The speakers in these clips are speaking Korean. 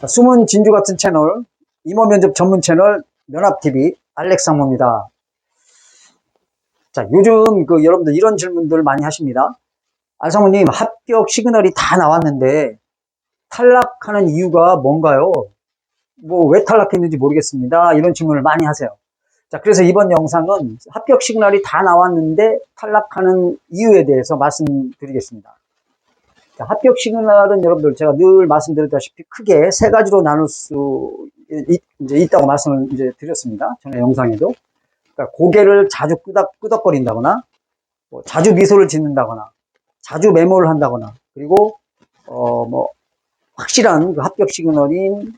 숨은 진주 같은 채널, 임원 면접 전문 채널, 면합TV, 알렉상모입니다. 자, 요즘 여러분들 이런 질문들 많이 하십니다. 알상모님, 합격 시그널이 다 나왔는데 탈락하는 이유가 뭔가요? 왜 탈락했는지 모르겠습니다. 이런 질문을 많이 하세요. 자, 그래서 이번 영상은 합격 시그널이 다 나왔는데 탈락하는 이유에 대해서 말씀드리겠습니다. 자, 합격 시그널은 여러분들 제가 늘 말씀드렸다시피 크게 세 가지로 나눌 수 있다고 말씀을 드렸습니다. 전에 영상에도. 그러니까 고개를 자주 끄덕거린다거나, 자주 미소를 짓는다거나, 자주 메모를 한다거나, 그리고, 확실한 그 합격 시그널인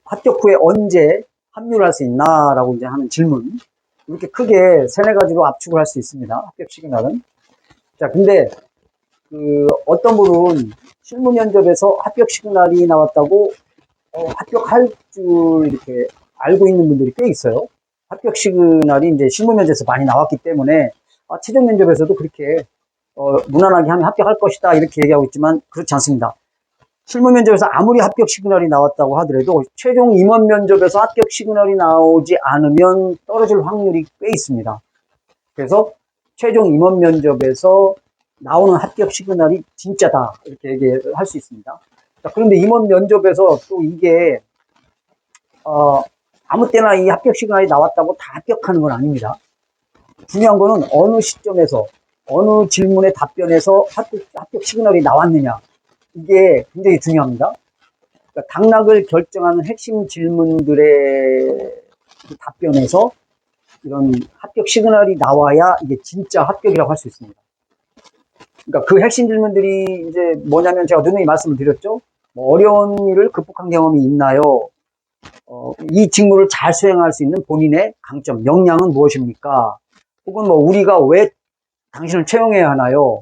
합격 후에 언제 합류를 할 수 있나라고 하는 질문. 이렇게 크게 세네 가지로 압축을 할 수 있습니다. 합격 시그널은. 자, 근데, 어떤 분은 실무 면접에서 합격 시그널이 나왔다고, 합격할 줄 이렇게 알고 있는 분들이 꽤 있어요. 합격 시그널이 이제 실무 면접에서 많이 나왔기 때문에, 최종 면접에서도 그렇게, 무난하게 하면 합격할 것이다. 이렇게 얘기하고 있지만, 그렇지 않습니다. 실무 면접에서 아무리 합격 시그널이 나왔다고 하더라도, 최종 임원 면접에서 합격 시그널이 나오지 않으면 떨어질 확률이 꽤 있습니다. 그래서, 최종 임원 면접에서 나오는 합격 시그널이 진짜다. 이렇게 얘기를 할 수 있습니다. 자, 그런데 임원 면접에서 또 이게, 아무 때나 이 합격 시그널이 나왔다고 다 합격하는 건 아닙니다. 중요한 거는 어느 시점에서, 어느 질문의 답변에서 합격 시그널이 나왔느냐. 이게 굉장히 중요합니다. 그러니까 당락을 결정하는 핵심 질문들의 그 답변에서 이런 합격 시그널이 나와야 이게 진짜 합격이라고 할 수 있습니다. 그러니까 그 핵심 질문들이 이제 뭐냐면 제가 누누이 말씀을 드렸죠. 어려운 일을 극복한 경험이 있나요? 이 직무를 잘 수행할 수 있는 본인의 강점, 역량은 무엇입니까? 혹은 우리가 왜 당신을 채용해야 하나요?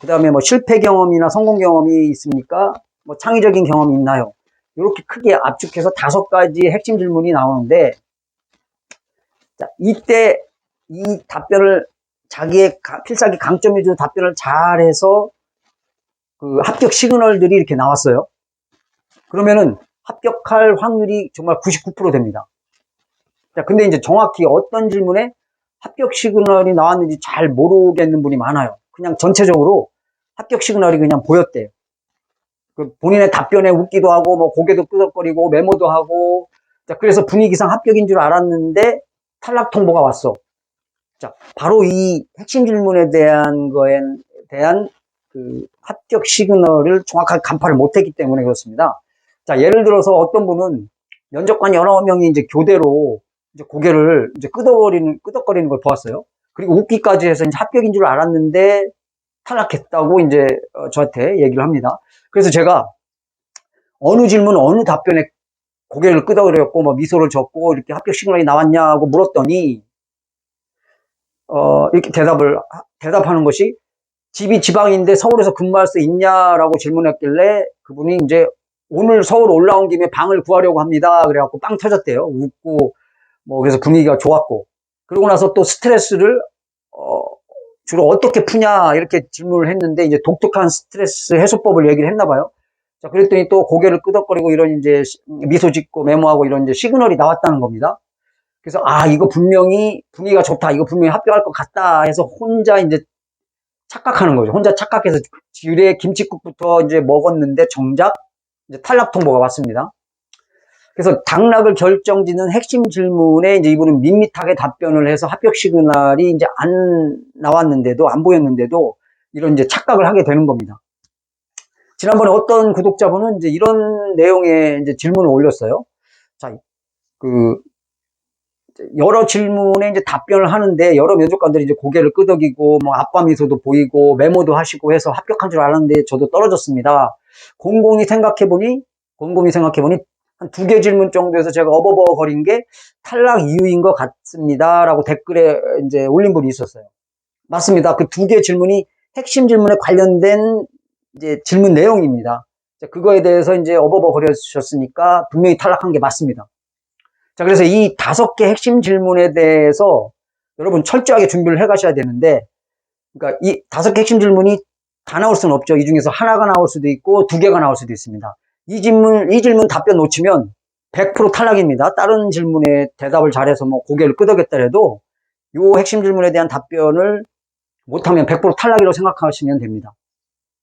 그 다음에 실패 경험이나 성공 경험이 있습니까? 창의적인 경험이 있나요? 이렇게 크게 압축해서 5가지의 핵심 질문이 나오는데, 자, 이때 이 답변을 자기의 필살기 강점 위주로 답변을 잘해서 그 합격 시그널들이 이렇게 나왔어요. 그러면은 합격할 확률이 정말 99% 됩니다. 자, 근데 이제 정확히 어떤 질문에 합격 시그널이 나왔는지 잘 모르겠는 분이 많아요. 그냥 전체적으로 합격 시그널이 그냥 보였대요. 본인의 답변에 웃기도 하고, 고개도 끄덕거리고, 메모도 하고, 자, 그래서 분위기상 합격인 줄 알았는데 탈락 통보가 왔어. 자, 바로 이 핵심 질문에 대한 그 합격 시그널을 정확하게 간파를 못했기 때문에 그렇습니다. 자, 예를 들어서 어떤 분은 면접관 여러 명이 이제 교대로 이제 고개를 이제 끄덕거리는 걸 보았어요. 그리고 웃기까지 해서 이제 합격인 줄 알았는데 탈락했다고 이제 저한테 얘기를 합니다. 그래서 제가 어느 질문, 어느 답변에 고개를 끄덕거렸고, 미소를 졌고, 이렇게 합격 시그널이 나왔냐고 물었더니, 이렇게 대답하는 것이 집이 지방인데 서울에서 근무할 수 있냐라고 질문했길래 그분이 이제 오늘 서울 올라온 김에 방을 구하려고 합니다. 그래갖고 빵 터졌대요. 웃고, 그래서 분위기가 좋았고. 그러고 나서 또 스트레스를, 주로 어떻게 푸냐 이렇게 질문을 했는데 이제 독특한 스트레스 해소법을 얘기를 했나 봐요. 자, 그랬더니 또 고개를 끄덕거리고 이런 이제 미소 짓고 메모하고 이런 이제 시그널이 나왔다는 겁니다. 그래서 이거 분명히 분위기가 좋다. 이거 분명히 합격할 것 같다 해서 혼자 이제 착각하는 거죠. 혼자 착각해서 지뢰 김칫국부터 이제 먹었는데 정작 이제 탈락 통보가 왔습니다. 그래서 당락을 결정짓는 핵심 질문에 이제 이분은 밋밋하게 답변을 해서 합격 시그널이 이제 안 나왔는데도, 안 보였는데도 이런 이제 착각을 하게 되는 겁니다. 지난번에 어떤 구독자분은 이제 이런 내용의 이제 질문을 올렸어요. 자, 여러 질문에 이제 답변을 하는데 여러 면접관들이 이제 고개를 끄덕이고 아빠 미소도 보이고 메모도 하시고 해서 합격한 줄 알았는데 저도 떨어졌습니다. 곰곰이 생각해보니 한 2개 질문 정도에서 제가 어버버거린 게 탈락 이유인 것 같습니다. 라고 댓글에 이제 올린 분이 있었어요. 맞습니다. 그 2개 질문이 핵심 질문에 관련된 이제 질문 내용입니다. 그거에 대해서 이제 어버버거리셨으니까 분명히 탈락한 게 맞습니다. 자, 그래서 이 5개 핵심 질문에 대해서 여러분 철저하게 준비를 해 가셔야 되는데, 그러니까 이 5개 핵심 질문이 다 나올 수는 없죠. 이 중에서 하나가 나올 수도 있고 2개가 나올 수도 있습니다. 이 질문 답변 놓치면 100% 탈락입니다. 다른 질문에 대답을 잘해서 뭐 고개를 끄덕였다 해도 요 핵심 질문에 대한 답변을 못하면 100% 탈락이라고 생각하시면 됩니다.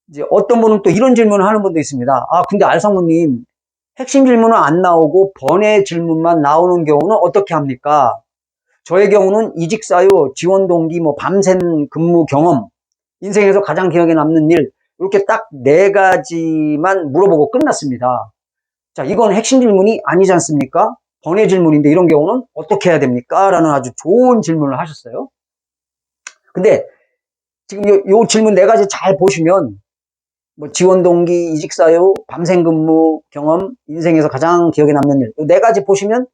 이제 어떤 분은 또 이런 질문을 하는 분도 있습니다. 아, 근데 알상무님, 핵심 질문은 안 나오고 번외 질문만 나오는 경우는 어떻게 합니까? 저의 경우는 이직 사유, 지원 동기, 뭐 밤샘 근무 경험, 인생에서 가장 기억에 남는 일, 이렇게 딱 4가지만 물어보고 끝났습니다. 자, 이건 핵심 질문이 아니지 않습니까? 번외 질문인데 이런 경우는 어떻게 해야 됩니까? 라는 아주 좋은 질문을 하셨어요. 근데 지금 요 질문 4가지 잘 보시면 뭐 지원 동기, 이직 사유, 밤샘 근무 경험, 인생에서 가장 기억에 남는 일, 요 4가지 보시면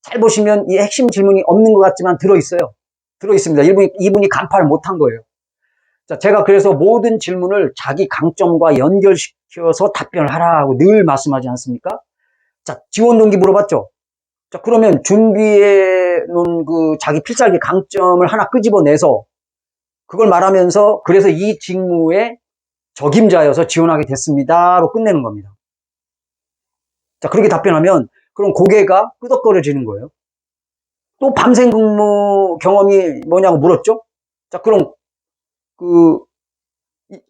잘 보시면 이 핵심 질문이 없는 것 같지만 들어있어요. 들어있습니다. 이분이 간파를 못한 거예요. 자, 제가 그래서 모든 질문을 자기 강점과 연결시켜서 답변을 하라고 늘 말씀하지 않습니까? 자, 지원 동기 물어봤죠? 자, 그러면 준비해 놓은 그 자기 필살기 강점을 하나 끄집어내서 그걸 말하면서 그래서 이 직무에 적임자여서 지원하게 됐습니다로 끝내는 겁니다. 자, 그렇게 답변하면 그럼 고개가 끄덕거려지는 거예요. 또 밤샘 근무 경험이 뭐냐고 물었죠? 자, 그럼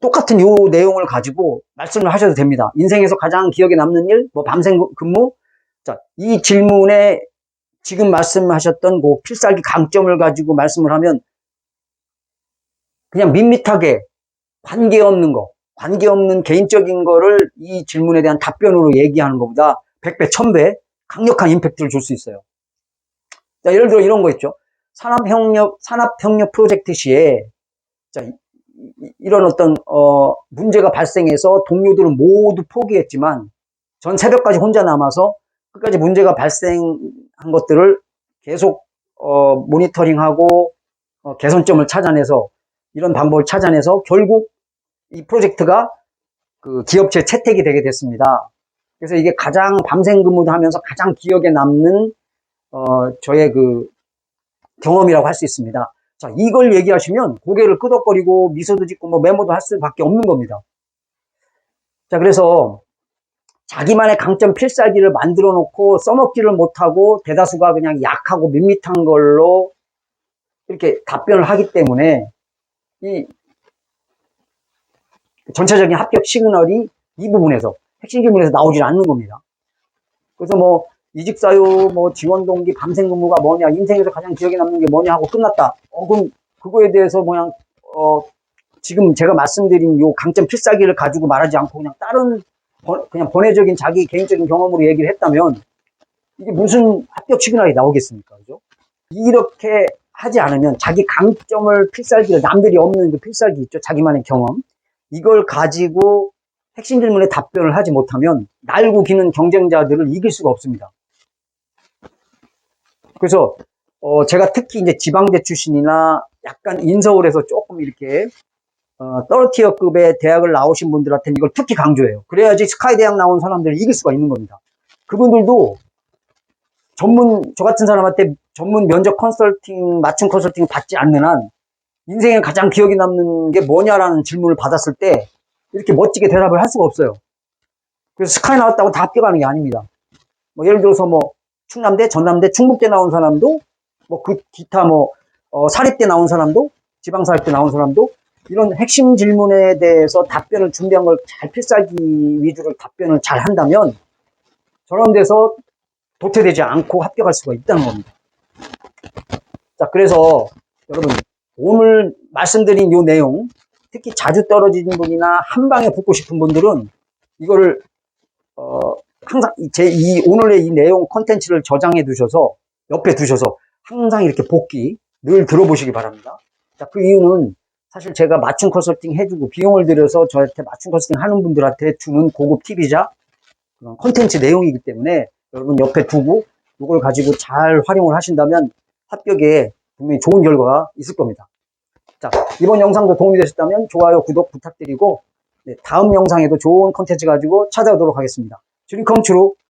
똑같은 요 내용을 가지고 말씀을 하셔도 됩니다. 인생에서 가장 기억에 남는 일, 뭐 밤샘 근무. 자, 이 질문에 지금 말씀하셨던 그 필살기 강점을 가지고 말씀을 하면 그냥 밋밋하게 관계없는 개인적인 거를 이 질문에 대한 답변으로 얘기하는 것보다 100배, 1000배 강력한 임팩트를 줄 수 있어요. 자, 예를 들어 이런 거 있죠. 산업협력 프로젝트 시에 자, 이런 어떤 문제가 발생해서 동료들은 모두 포기했지만 전 새벽까지 혼자 남아서 끝까지 문제가 발생한 것들을 계속 모니터링하고 개선점을 찾아내서 이런 방법을 찾아내서 결국 이 프로젝트가 그 기업체 채택이 되게 됐습니다. 그래서 이게 가장 밤샘 근무도 하면서 가장 기억에 남는 저의 그 경험이라고 할 수 있습니다. 자, 이걸 얘기하시면 고개를 끄덕거리고 미소도 짓고 뭐 메모도 할 수밖에 없는 겁니다. 자, 그래서 자기만의 강점 필살기를 만들어 놓고 써먹지를 못하고 대다수가 그냥 약하고 밋밋한 걸로 이렇게 답변을 하기 때문에 이 전체적인 합격 시그널이 이 부분에서 핵심 질문에서 나오질 않는 겁니다. 그래서 뭐 이직 사유, 뭐 지원 동기, 밤샘 근무가 뭐냐, 인생에서 가장 기억에 남는 게 뭐냐 하고 끝났다. 그럼 그거에 대해서 그냥 지금 제가 말씀드린 요 강점 필살기를 가지고 말하지 않고 그냥 다른 그냥 번외적인 자기 개인적인 경험으로 얘기를 했다면 이게 무슨 합격 시그널이 나오겠습니까? 그죠? 이렇게 하지 않으면 자기 강점을 필살기를 남들이 없는 그 필살기 있죠. 자기만의 경험. 이걸 가지고 핵심 질문에 답변을 하지 못하면 날고 기는 경쟁자들을 이길 수가 없습니다. 그래서 제가 특히 이제 지방대 출신이나 약간 인서울에서 조금 이렇게 떨어티어급의 대학을 나오신 분들한테는 이걸 특히 강조해요. 그래야지 스카이 대학 나온 사람들을 이길 수가 있는 겁니다. 그분들도 저 같은 사람한테 전문 면접 컨설팅, 맞춤 컨설팅 받지 않는 한 인생에 가장 기억에 남는 게 뭐냐라는 질문을 받았을 때 이렇게 멋지게 대답을 할 수가 없어요. 그래서 스카이 나왔다고 다 합격하는 게 아닙니다. 뭐 예를 들어서 뭐 충남대, 전남대, 충북대 나온 사람도 뭐 그 기타 뭐 사립대 나온 사람도 지방사립대 나온 사람도 이런 핵심 질문에 대해서 답변을 준비한 걸 잘 필살기 위주로 답변을 잘 한다면 저런 데서 도태되지 않고 합격할 수가 있다는 겁니다. 자, 그래서 여러분 오늘 말씀드린 이 내용 특히 자주 떨어지는 분이나 한 방에 붙고 싶은 분들은 이거를 항상 오늘의 이 내용 컨텐츠를 저장해 두셔서 옆에 두셔서 항상 이렇게 복기 늘 들어보시기 바랍니다. 자, 그 이유는 사실 제가 맞춤 컨설팅 해주고 비용을 들여서 저한테 맞춤 컨설팅 하는 분들한테 주는 고급 팁이자 그런 컨텐츠 내용이기 때문에 여러분 옆에 두고 이걸 가지고 잘 활용을 하신다면 합격에 분명히 좋은 결과가 있을 겁니다. 자, 이번 영상도 도움이 되셨다면 좋아요, 구독 부탁드리고 다음 영상에도 좋은 컨텐츠 가지고 찾아오도록 하겠습니다. 주림컴 추루